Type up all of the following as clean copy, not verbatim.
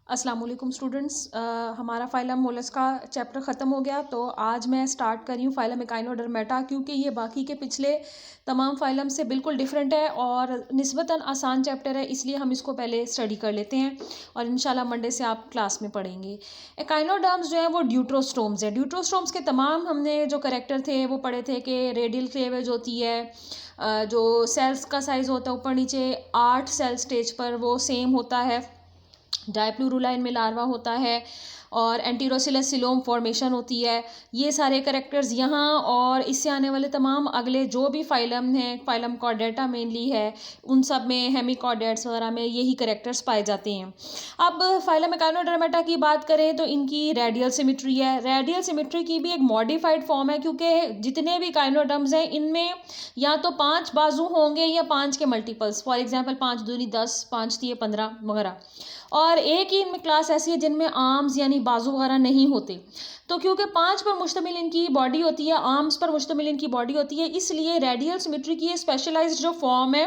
अस्सलाम वालेकुम स्टूडेंट्स। हमारा फाइलम मोलस का चैप्टर ख़त्म हो गया, तो आज मैं स्टार्ट कर रही हूँ फाइलम इकाइनोडर्मेटा, क्योंकि ये बाकी के पिछले तमाम फाइलम से बिल्कुल डिफरेंट है और निस्बतन आसान चैप्टर है, इसलिए हम इसको पहले स्टडी कर लेते हैं और इंशाल्लाह मंडे से आप क्लास में पढ़ेंगे। इकाइनोडर्म्स जो है वो ड्यूट्रोस्टोम्स है। ड्यूट्रोस्टोम्स के तमाम हमने जो करेक्टर थे वो पढ़े थे कि रेडियल क्लेवेज होती है, जो सेल्स का साइज़ होता है ऊपर नीचे 8 सेल स्टेज पर वो सेम होता है, डायप्लूरुलाइन में लार्वा होता है और एंटीरोसिलस सिलोम फॉर्मेशन होती है। ये सारे करेक्टर्स यहाँ और इससे आने वाले तमाम अगले जो भी फाइलम हैं, फाइलम कॉर्डेटा मेनली है, उन सब में हेमिकॉर्डेट्स वगैरह में यही करेक्टर्स पाए जाते हैं। अब फाइलम इकाइनोडर्मेटा की बात करें तो इनकी रेडियल सिमिट्री है। रेडियल सिमिट्री की भी एक मॉडिफाइड फॉर्म है, क्योंकि जितने भी इकाइनोडर्म्स हैं इनमें या तो 5 बाजू होंगे या 5 के मल्टीपल्स, फॉर एग्जाम्पल 5 दूनी 10, 5 तिये 15 वगैरह। और एक ही इनमें क्लास ऐसी है जिनमें आर्म्स यानी बाजू वगैरह नहीं होते। तो क्योंकि 5 पर मुश्तमिल इनकी बॉडी होती है, आर्म्स पर मुश्तमिल इनकी बॉडी होती है, इसलिए रेडियल सिमिट्री की स्पेशलाइज्ड जो फॉर्म है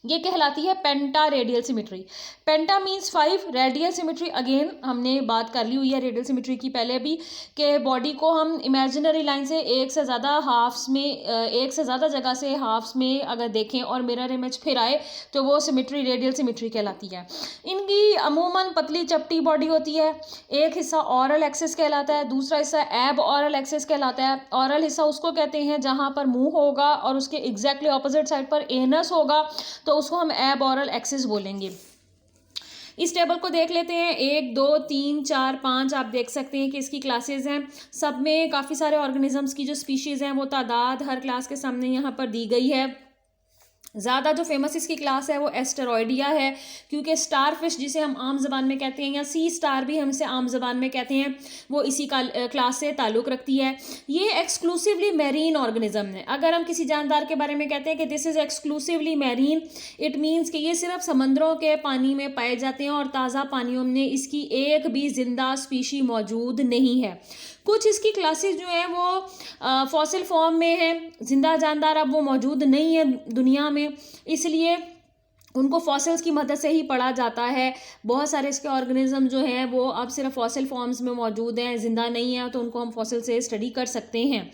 ये कहलाती है पेंटा रेडियल सिमिट्री। पेंटा मीन्स 5, रेडियल सिमिट्री अगेन हमने बात कर ली हुई है रेडियल सिमिट्री की पहले भी, कि बॉडी को हम इमेजिनरी लाइन से एक से ज़्यादा हाफ्स में, एक से ज़्यादा जगह से हाफ्स में अगर देखें और मिरर इमेज फिर आए तो वो सिमिट्री रेडियल सिमिट्री कहलाती है। इनकी अमूमन पतली चपटी बॉडी होती है। एक हिस्सा ऑरल एक्सिस कहलाता है, दूसरा हिस्सा एब ऑरल एक्सिस कहलाता है। ऑरल हिस्सा उसको कहते हैं जहाँ पर मुंह होगा और उसके एग्जैक्टली ऑपोजिट साइड पर एनस होगा, तो उसको हम एब ऑरल एक्सिस बोलेंगे। इस टेबल को देख लेते हैं, 1 2 3 4 5 आप देख सकते हैं कि इसकी क्लासेस हैं। सब में काफ़ी सारे ऑर्गेनिजम्स की जो स्पीशीज़ हैं वो तादाद हर क्लास के सामने यहाँ पर दी गई है। ज़्यादा जो फेमस इसकी क्लास है वो एस्टेरॉयडिया है, क्योंकि स्टार फिश जिसे हम आम ज़बान में कहते हैं या सी स्टार भी हम इसे आम ज़बान में कहते हैं, वो इसी का क्लास से ताल्लुक़ रखती है। ये एक्सक्लूसिवली मैरीन ऑर्गेनिज्म है। अगर हम किसी जानदार के बारे में कहते हैं कि this is exclusively marine, it means कि ये सिर्फ समंदरों के पानी में पाए जाते हैं और ताज़ा पानियों में इसकी एक भी जिंदा स्पीशी मौजूद नहीं है। कुछ इसकी क्लासेस जो हैं वो फॉसिल फॉर्म में है, जिंदा जानदार अब वो मौजूद नहीं है दुनिया में, इसलिए उनको फॉसिल्स की मदद से ही पढ़ा जाता है। बहुत सारे इसके ऑर्गेनिज्म जो हैं वो अब सिर्फ फॉसिल फॉर्म्स में मौजूद हैं, जिंदा नहीं है, तो उनको हम फॉसिल से स्टडी कर सकते हैं।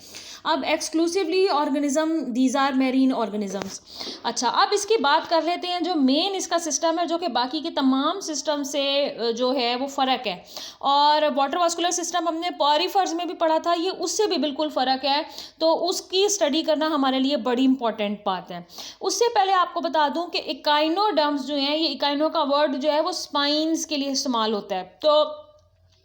अब exclusively organism these are marine organisms. अच्छा, अब इसकी बात कर लेते हैं जो मेन इसका सिस्टम है, जो कि बाकी के तमाम सिस्टम से जो है वो फ़र्क है। और वाटर वास्कुलर सिस्टम हमने पॉरीफर्स में भी पढ़ा था, ये उससे भी बिल्कुल फ़र्क है, तो उसकी स्टडी करना हमारे लिए बड़ी इंपॉर्टेंट बात है। उससे पहले आपको बता दूं कि इकाइनोडर्म्स जो हैं, ये इकाइनो का वर्ड जो है वो स्पाइन्स के लिए इस्तेमाल होता है। तो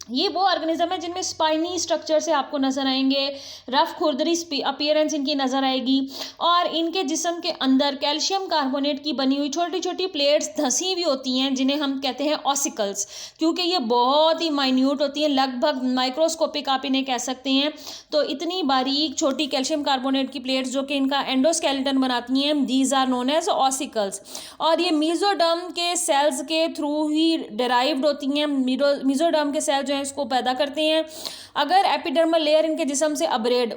ये वो ऑर्गेनिज्म है जिनमें स्पाइनी स्ट्रक्चर से आपको नजर आएंगे, रफ खुरदरी अपीयरेंस इनकी नजर आएगी, और इनके जिस्म के अंदर कैल्शियम कार्बोनेट की बनी हुई छोटी छोटी प्लेट्स धंसी हुई होती हैं, जिन्हें हम कहते हैं ऑसिकल्स, क्योंकि ये बहुत ही माइन्यूट होती हैं, लगभग माइक्रोस्कोपिक आप इन्हें कह सकते हैं। तो इतनी बारीक छोटी कैल्शियम कार्बोनेट की प्लेट्स जो कि इनका एंडोस्केलेटन बनाती हैं, these are known as ossicles. और ये मीजोडर्म के सेल्स के थ्रू ही डिराइव्ड होती हैं। मीजोडर्म के सेल जो इसको पैदा करते हैं। अगर एपिडर्मल लेयर इनके जिस्म से अब्रेड,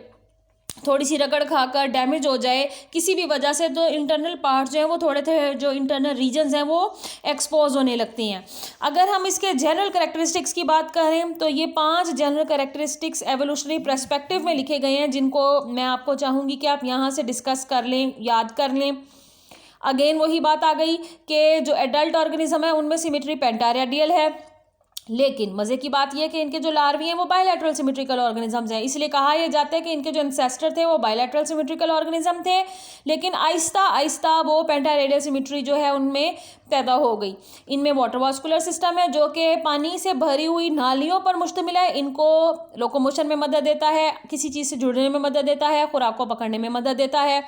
थोड़ी सी रगड़ खाकर डैमेज हो जाए किसी भी वजह से, तो इंटरनल पार्ट्स जो हैं वो थोड़े थे, जो इंटरनल रीजन्स हैं वो एक्सपोज होने लगती हैं। अगर हम इसके जनरल कैरेक्टरिस्टिक्स की बात करें तो ये 5 जनरल कैरेक्टरिस्टिक्स एवोल्यूशनरी पर्सपेक्टिव में लिखे गए हैं, जिनको मैं आपको चाहूँगी कि आप यहाँ से डिस्कस कर लें, याद कर लें। अगेन वही बात आ गई कि जो एडल्ट ऑर्गेनिज्म है उनमें सिमिट्री पेंटा रेडियल है, लेकिन मज़े की बात यह है कि इनके जो लार्वी हैं वो बायलैटरल सिमेट्रिकल ऑर्गेनिजम्स हैं। इसलिए कहा यह जाता है कि इनके जो एंसेस्टर थे वो बायलैटरल सिमेट्रिकल ऑर्गेनिज्म थे, लेकिन आहिस्ता आहिस्ता वो पेंटा रेडियल सिमेट्री जो है उनमें पैदा हो गई। इनमें वाटर वास्कुलर सिस्टम है जो कि पानी से भरी हुई नालियों पर मुश्तमिल है। इनको लोकोमोशन में मदद देता है, किसी चीज़ से जुड़ने में मदद देता है, खुराक को पकड़ने में मदद देता है।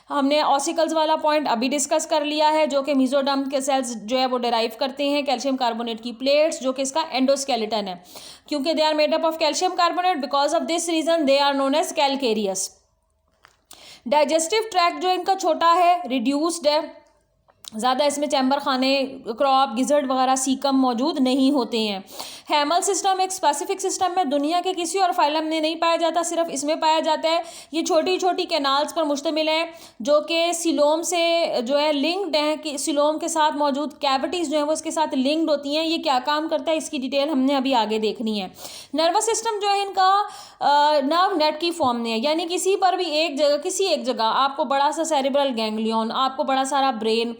हमने ऑसिकल्स वाला पॉइंट अभी डिस्कस कर लिया है, जो कि मीजोडर्म के सेल्स जो है वो डिराइव करते हैं कैल्शियम कार्बोनेट की प्लेट्स, जो कि इसका एंडोस्केलेटन है। क्योंकि they are made up of calcium carbonate, because of this reason they are known as calcareous. Digestive tract जो इनका छोटा है, रिड्यूस्ड है, ज़्यादा इसमें चैम्बर खाने, क्रॉप, गिजर्ड वगैरह, सीकम मौजूद नहीं होते हैं। हैमल सिस्टम एक स्पेसिफिक सिस्टम में दुनिया के किसी और फाइलम में नहीं पाया जाता, सिर्फ इसमें पाया जाता है। ये छोटी छोटी कैनाल्स पर मुश्तमिल है जो कि सिलोम से जो है लिंक्ड हैं, कि सिलोम के साथ मौजूद कैविटीज़ जो है वो इसके साथ लिंक्ड होती हैं। ये क्या काम करता है इसकी डिटेल हमने अभी आगे देखनी है। नर्वस सिस्टम जो है इनका नर्व नेट की फॉर्म में है, यानी किसी पर भी एक जगह, किसी एक जगह आपको बड़ा सा सेरिब्रल गैंग्लियन, आपको बड़ा सारा ब्रेन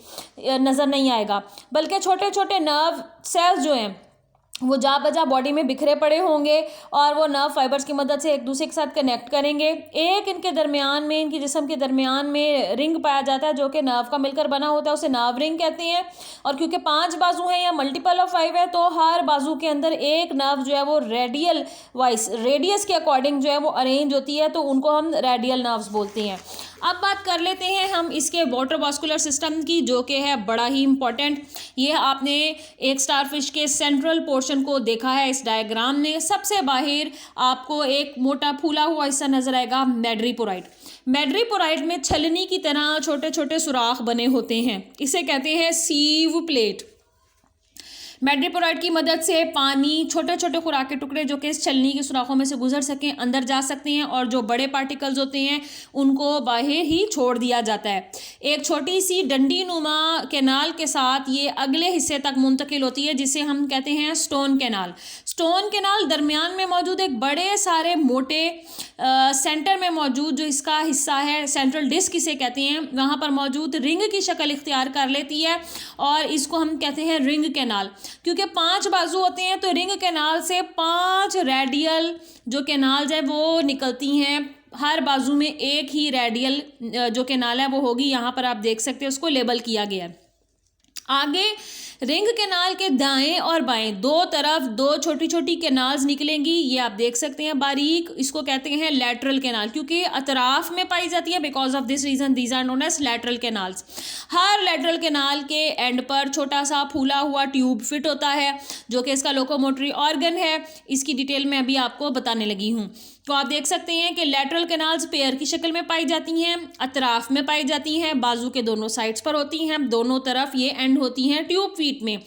नज़र नहीं आएगा, बल्कि छोटे छोटे नर्व सेल्स जो हैं वो जा बजा बॉडी में बिखरे पड़े होंगे और वो नर्व फाइबर्स की मदद से एक दूसरे के साथ कनेक्ट करेंगे। एक इनके दरमियान में, इनकी जिस्म के दरमियान में रिंग पाया जाता है जो कि नर्व का मिलकर बना होता है, उसे नर्व रिंग कहते हैं। और क्योंकि 5 बाजू हैं या मल्टीपल ऑफ 5 है, तो हर बाजू के अंदर एक नर्व जो है वो रेडियल वाइज, रेडियस के अकॉर्डिंग जो है वो अरेंज होती है, तो उनको हम रेडियल नर्व्स बोलते हैं। अब बात कर लेते हैं हम इसके वाटर वास्कुलर सिस्टम की, जो कि है बड़ा ही इंपॉर्टेंट। ये आपने एक स्टारफिश के सेंट्रल पोर्शन को देखा है इस डायग्राम में। सबसे बाहर आपको एक मोटा फूला हुआ हिस्सा नजर आएगा, मैड्रीपोराइट। मैड्रीपोराइट में छलनी की तरह छोटे छोटे सुराख बने होते हैं, इसे कहते हैं सीव प्लेट। मैड्रीपोराइट की मदद से पानी, छोटे छोटे खुराक के टुकड़े जो कि इस छलनी के सुराखों में से गुजर सकें, अंदर जा सकते हैं, और जो बड़े पार्टिकल्स होते हैं उनको बाहर ही छोड़ दिया जाता है। एक छोटी सी डंडी नुमा कैनाल के साथ ये अगले हिस्से तक मुंतकिल होती है, जिसे हम कहते हैं स्टोन कैनाल। स्टोन कैनाल दरमियान में मौजूद एक बड़े सारे मोटे सेंटर में मौजूद जो इसका हिस्सा है, सेंट्रल डिस्क इसे कहते हैं, वहाँ पर मौजूद रिंग की शक्ल इख्तियार कर लेती है और इसको हम कहते हैं रिंग कैनाल। क्योंकि 5 बाजू होते हैं तो रिंग कैनाल से 5 रेडियल जो कैनाल्स है वो निकलती हैं। हर बाजू में एक ही रेडियल जो कैनाल है वो होगी, यहाँ पर आप देख सकते हैं, उसको लेबल किया गया है। आगे रिंग कैनाल के दाएं और बाएं दो तरफ 2 छोटी छोटी कैनाल्स निकलेंगी, ये आप देख सकते हैं बारीक, इसको कहते हैं लैटरल कैनाल, क्योंकि अतराफ में पाई जाती है। Because of this reason these are known as lateral canals. हर लैटरल कैनाल के एंड पर छोटा सा फूला हुआ ट्यूब फिट होता है जो कि इसका लोकोमोटरी ऑर्गन है। इसकी डिटेल में अभी आपको बताने लगी हूँ। तो आप देख सकते हैं कि लैटरल कैनाल्स पेयर की शक्ल में पाई जाती हैं, अतराफ में पाई जाती हैं, बाजू के दोनों साइड्स पर होती हैं, दोनों तरफ ये एंड होती हैं ट्यूब फीट में।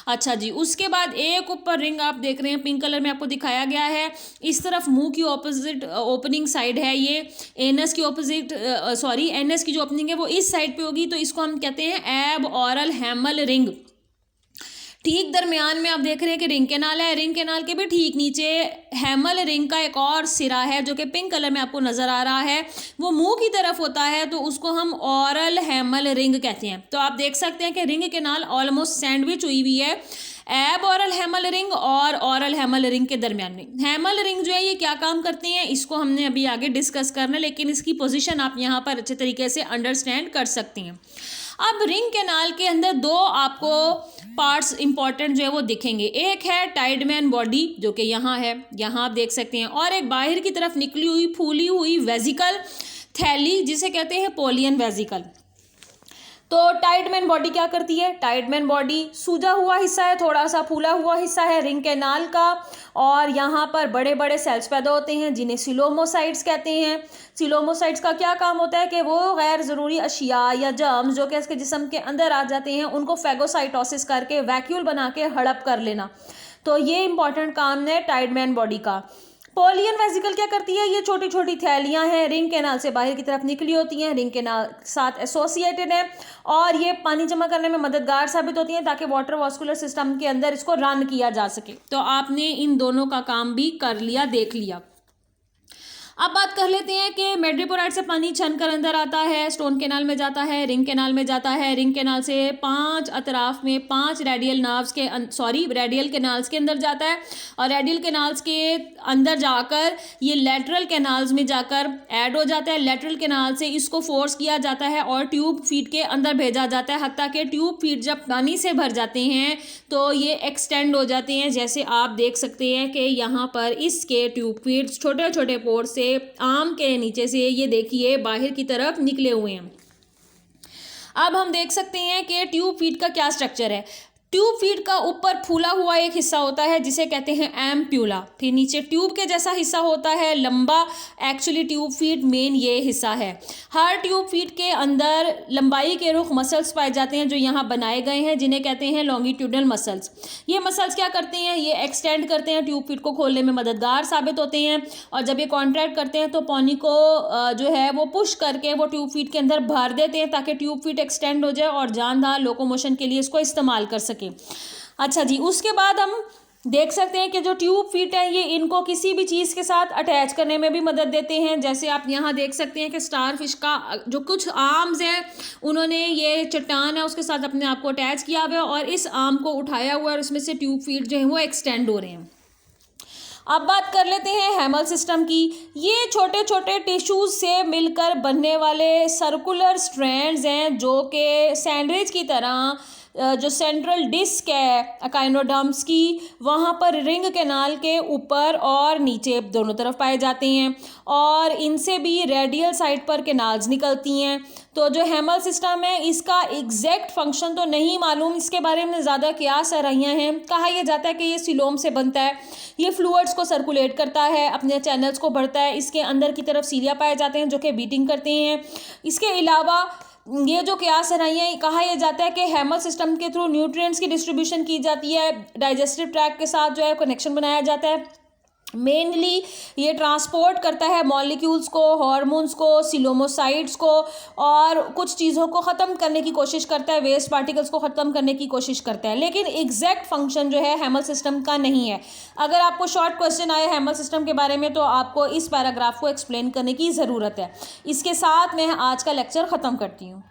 अच्छा जी, उसके बाद एक ऊपर रिंग आप देख रहे हैं, पिंक कलर में आपको दिखाया गया है। इस तरफ मुंह की ऑपोजिट ओपनिंग साइड है, ये एनस की ऑपोजिट एनस की जो ओपनिंग है वो इस साइड पे होगी, तो इसको हम कहते हैं एब ऑरल हैमल रिंग। ठीक दरमियान में आप देख रहे हैं कि रिंग कैनाल है, रिंग कैनाल के भी ठीक नीचे हैमल रिंग का एक और सिरा है जो कि पिंक कलर में आपको नजर आ रहा है, वो मुंह की तरफ होता है, तो उसको हम ऑरल हैमल रिंग कहते हैं। तो आप देख सकते हैं कि रिंग कैनाल ऑलमोस्ट सैंडविच हुई हुई है एब ऑरल हैमल रिंग और ऑरल हैमल रिंग के दरमियान में। हैमल रिंग जो है ये क्या काम करते हैं इसको हमने अभी आगे डिस्कस करना है, लेकिन इसकी पोजीशन आप यहाँ पर अच्छे तरीके से अंडरस्टैंड कर सकती हैं। अब रिंग कैनाल के अंदर 2 आपको पार्ट्स इंपॉर्टेंट जो है वो दिखेंगे। एक है टाइडमैन बॉडी जो कि यहाँ है, यहाँ आप देख सकते हैं, और एक बाहर की तरफ निकली हुई फूली हुई वेजिकल थैली जिसे कहते हैं पोलियन वेजिकल। तो टाइडमैन बॉडी क्या करती है? टाइडमैन बॉडी सूजा हुआ हिस्सा है, थोड़ा सा फूला हुआ हिस्सा है रिंग कैनाल का, और यहाँ पर बड़े बड़े सेल्स पैदा होते हैं जिन्हें सिलोमोसाइट्स कहते हैं। सिलोमोसाइट्स का क्या काम होता है कि वो गैर ज़रूरी अशिया या जर्म्स जो कि इसके जिस्म के अंदर आ जाते हैं उनको फैगोसाइटोसिस करके वैक्यूल बना के हड़प कर लेना। तो ये इंपॉर्टेंट काम है टाइडमैन बॉडी का। पोलियन वेसिकल क्या करती है? ये छोटी छोटी थैलियां हैं, रिंग कैनाल से बाहर की तरफ निकली होती हैं, रिंग कैनाल के साथ एसोसिएटेड है, और ये पानी जमा करने में मददगार साबित होती हैं ताकि वाटर वास्कुलर सिस्टम के अंदर इसको रन किया जा सके। तो आपने इन दोनों का काम भी कर लिया, देख लिया। अब बात कर लेते हैं कि मैड्रीपोराइट से पानी छनकर अंदर आता है, स्टोन कैनाल में जाता है, रिंग कैनाल में जाता है। रिंग कैनाल से 5 अतराफ में 5 रेडियल नर्व्स के रेडियल कैनाल्स के अंदर जाता है, और रेडियल कैनाल्स के अंदर जाकर ये लेटरल कैनाल्स में जाकर ऐड हो जाता है। लेटरल कैनाल से इसको फोर्स किया जाता है और ट्यूब फीट के अंदर भेजा जाता है, हत्ता कि ट्यूब फीट जब पानी से भर जाते हैं तो ये एक्सटेंड हो जाते हैं। जैसे आप देख सकते हैं कि यहाँ पर इसके ट्यूब फीट छोटे छोटे पोर से आम के नीचे से ये देखिए बाहर की तरफ निकले हुए हैं। अब हम देख सकते हैं कि ट्यूब फीट का क्या स्ट्रक्चर है। ट्यूब फीड का ऊपर फूला हुआ एक हिस्सा होता है जिसे कहते हैं एम्प्यूला। फिर नीचे ट्यूब के जैसा हिस्सा होता है लंबा, एक्चुअली ट्यूब फीड मेन ये हिस्सा है। हर ट्यूब फीड के अंदर लंबाई के रुख मसल्स पाए जाते हैं जो यहाँ बनाए गए हैं, जिन्हें कहते हैं लॉन्गिट्यूडनल मसल्स। ये मसल्स क्या करते हैं, ये एक्सटेंड करते हैं, ट्यूब फीड को खोलने में मददगार साबित होते हैं। और जब ये कॉन्ट्रैक्ट करते हैं तो पानी को जो है वो पुश करके वो ट्यूब फीड के अंदर भर देते हैं ताकि ट्यूब फीड एक्सटेंड हो जाए और जानदार लोकोमोशन के लिए इसको इस्तेमाल कर सके। अच्छा जी, उसके बाद हम देख सकते हैं कि जो ट्यूब फीट है ये इनको किसी भी चीज़ के साथ अटैच करने में भी मदद देते हैं। जैसे आप यहाँ देख सकते हैं कि स्टार फिश का जो कुछ आर्म्स हैं उन्होंने ये चट्टान है उसके साथ अपने आप को अटैच किया हुआ है और इस आर्म को उठाया हुआ है और उसमें से ट्यूब फीट जो है वो एक्सटेंड हो रहे हैं। अब बात कर लेते हैं हैमल सिस्टम की। ये छोटे छोटे टिश्यूज से मिलकर बनने वाले सर्कुलर स्ट्रैंड्स हैं जो कि सैंडविच की तरह जो सेंट्रल डिस्क है अकाइनोडर्म्स की वहाँ पर रिंग कैनाल के ऊपर और नीचे दोनों तरफ पाए जाते हैं और इनसे भी रेडियल साइड पर कैनाल्स निकलती हैं। तो जो हैमल सिस्टम है इसका एग्जैक्ट फंक्शन तो नहीं मालूम, इसके बारे में ज़्यादा कियास रहियाँ हैं। कहा यह जाता है कि ये सिलोम से बनता है, ये फ्लूइड्स को सर्कुलेट करता है, अपने चैनल्स को बढ़ता है, इसके अंदर की तरफ सीलिया पाए जाते हैं जो कि बीटिंग करते हैं। इसके अलावा ये जो कियास है कहा यह जाता है कि हैमल सिस्टम के थ्रू न्यूट्रिएंट्स की डिस्ट्रीब्यूशन की जाती है, डाइजेस्टिव ट्रैक्ट के साथ जो है कनेक्शन बनाया जाता है। मेनली ये ट्रांसपोर्ट करता है मॉलिक्यूल्स को, हार्मोन्स को, सिलोमोसाइड्स को और कुछ चीज़ों को ख़त्म करने की कोशिश करता है, वेस्ट पार्टिकल्स को ख़त्म करने की कोशिश करता है। लेकिन एग्जैक्ट फंक्शन जो है हैमल सिस्टम का नहीं है। अगर आपको शॉर्ट क्वेश्चन आए हैमल सिस्टम के बारे में तो आपको इस पैराग्राफ को एक्सप्लेन करने की ज़रूरत है। इसके साथ मैं आज का लेक्चर ख़त्म करती हूँ।